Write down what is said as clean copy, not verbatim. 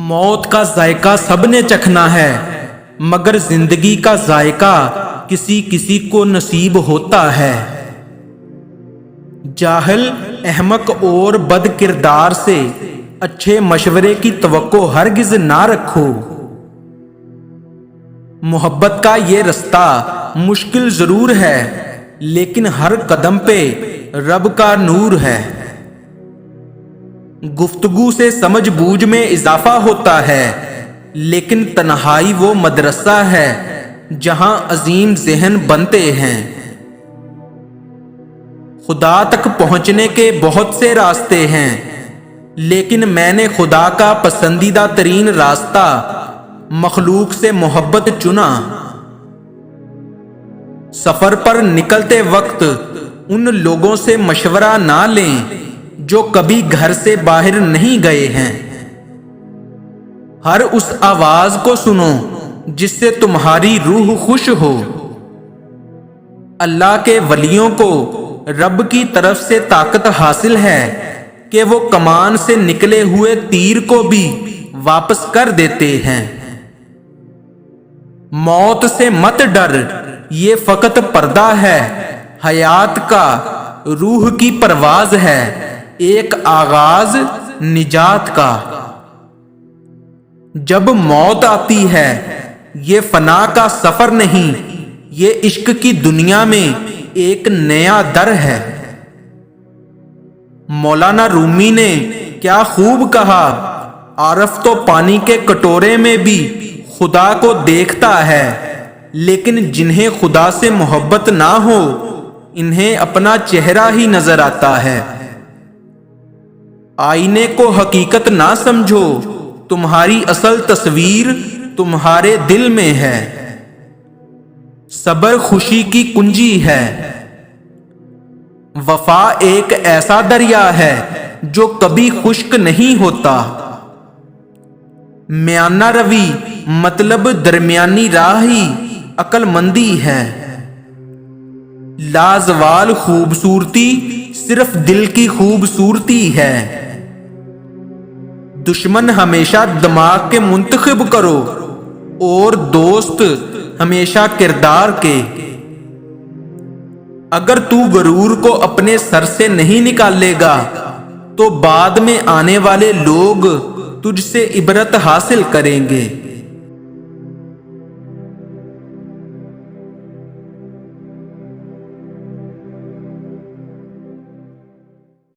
موت کا ذائقہ سب نے چکھنا ہے، مگر زندگی کا ذائقہ کسی کسی کو نصیب ہوتا ہے۔ جاہل، احمق اور بد کردار سے اچھے مشورے کی توقع ہرگز نہ رکھو۔ محبت کا یہ رستہ مشکل ضرور ہے، لیکن ہر قدم پہ رب کا نور ہے۔ گفتگو سے سمجھ بوجھ میں اضافہ ہوتا ہے، لیکن تنہائی وہ مدرسہ ہے جہاں عظیم ذہن بنتے ہیں۔ خدا تک پہنچنے کے بہت سے راستے ہیں، لیکن میں نے خدا کا پسندیدہ ترین راستہ مخلوق سے محبت چنا۔ سفر پر نکلتے وقت ان لوگوں سے مشورہ نہ لیں جو کبھی گھر سے باہر نہیں گئے ہیں۔ ہر اس آواز کو سنو جس سے تمہاری روح خوش ہو۔ اللہ کے ولیوں کو رب کی طرف سے طاقت حاصل ہے کہ وہ کمان سے نکلے ہوئے تیر کو بھی واپس کر دیتے ہیں۔ موت سے مت ڈر، یہ فقط پردہ ہے، حیات کا روح کی پرواز ہے، ایک آغاز نجات کا۔ جب موت آتی ہے یہ فنا کا سفر نہیں، یہ عشق کی دنیا میں ایک نیا در ہے۔ مولانا رومی نے کیا خوب کہا، عارف تو پانی کے کٹورے میں بھی خدا کو دیکھتا ہے، لیکن جنہیں خدا سے محبت نہ ہو انہیں اپنا چہرہ ہی نظر آتا ہے۔ آئینے کو حقیقت نہ سمجھو، تمہاری اصل تصویر تمہارے دل میں ہے۔ صبر خوشی کی کنجی ہے۔ وفا ایک ایسا دریا ہے جو کبھی خشک نہیں ہوتا۔ میانہ روی مطلب درمیانی راہ ہی عقل مندی ہے۔ لازوال خوبصورتی صرف دل کی خوبصورتی ہے۔ دشمن ہمیشہ دماغ کے منتخب کرو اور دوست ہمیشہ کردار کے۔ اگر تو غرور کو اپنے سر سے نہیں نکالے گا تو بعد میں آنے والے لوگ تجھ سے عبرت حاصل کریں گے۔